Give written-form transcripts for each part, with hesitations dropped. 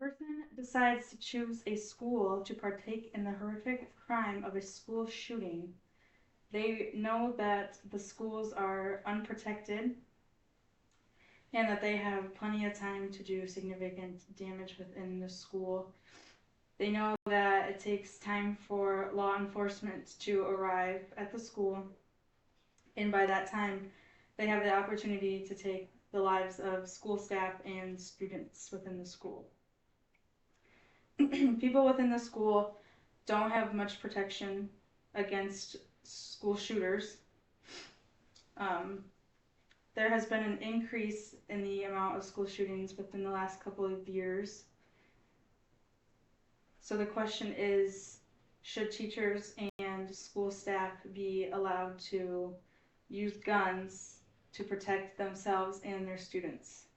Person decides to choose a school to partake in the horrific crime of a school shooting. They know that the schools are unprotected and that they have plenty of time to do significant damage within the school. They know that it takes time for law enforcement to arrive at the school, and by that time, they have the opportunity to take the lives of school staff and students within the school. People within the school don't have much protection against school shooters. Um, there has been an increase in the amount of school shootings within the last couple of years. So the question is, should teachers and school staff be allowed to use guns to protect themselves and their students?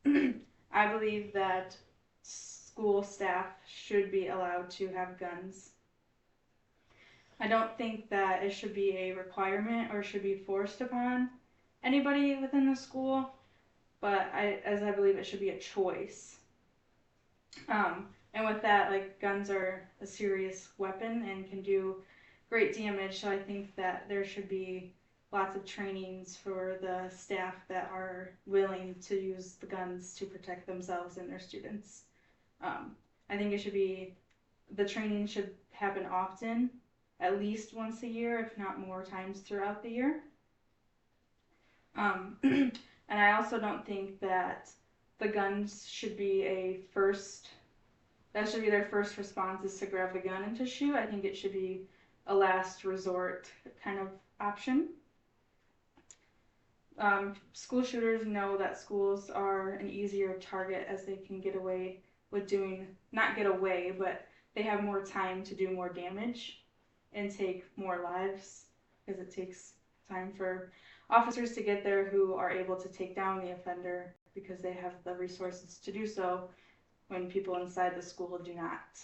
I believe that school staff should be allowed to have guns. I don't think that it should be a requirement or should be forced upon anybody within the school, but I believe it should be a choice. And with that, like, guns are a serious weapon and can do great damage, so I think that there should be lots of trainings for the staff that are willing to use the guns to protect themselves and their students. I think the training should happen often, at least once a year, if not more times throughout the year. And I also don't think that the guns should be that should be their first response, is to grab the gun and to shoot. I think it should be a last resort kind of option. School shooters know that schools are an easier target, as they can get away with not get away, but they have more time to do more damage and take more lives, because it takes time for officers to get there who are able to take down the offender because they have the resources to do so when people inside the school do not.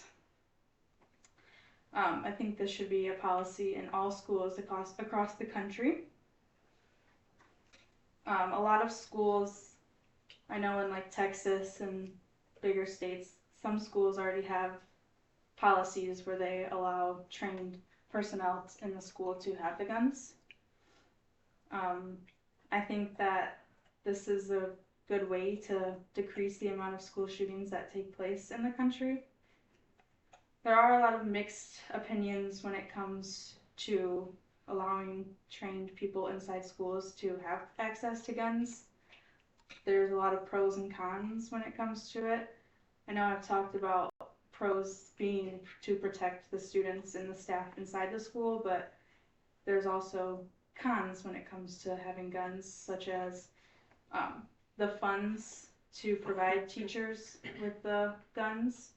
I think this should be a policy in all schools across the country. A lot of schools, I know in like Texas and bigger states, some schools already have policies where they allow trained personnel in the school to have the guns. I think that this is a good way to decrease the amount of school shootings that take place in the country. There are a lot of mixed opinions when it comes to allowing trained people inside schools to have access to guns. There's a lot of pros and cons when it comes to it. I know I've talked about pros being to protect the students and the staff inside the school, but there's also cons when it comes to having guns, such as the funds to provide teachers with the guns.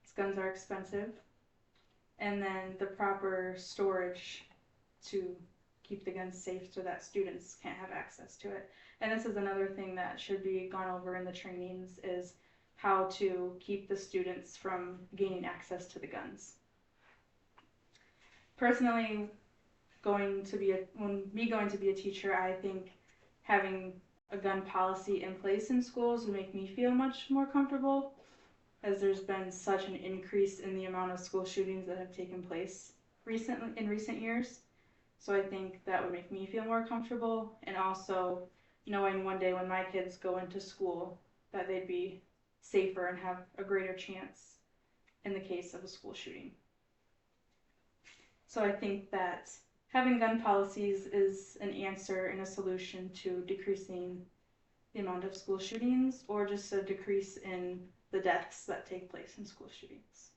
These guns are expensive. And then the proper storage to keep the guns safe so that students can't have access to it. And this is another thing that should be gone over in the trainings, is how to keep the students from gaining access to the guns. Personally, going to be a teacher, I think having a gun policy in place in schools would make me feel much more comfortable, as there's been such an increase in the amount of school shootings that have taken place in recent years. So I think that would make me feel more comfortable, and also knowing one day when my kids go into school that they'd be safer and have a greater chance in the case of a school shooting. So I think that having gun policies is an answer and a solution to decreasing the amount of school shootings, or just a decrease in the deaths that take place in school shootings.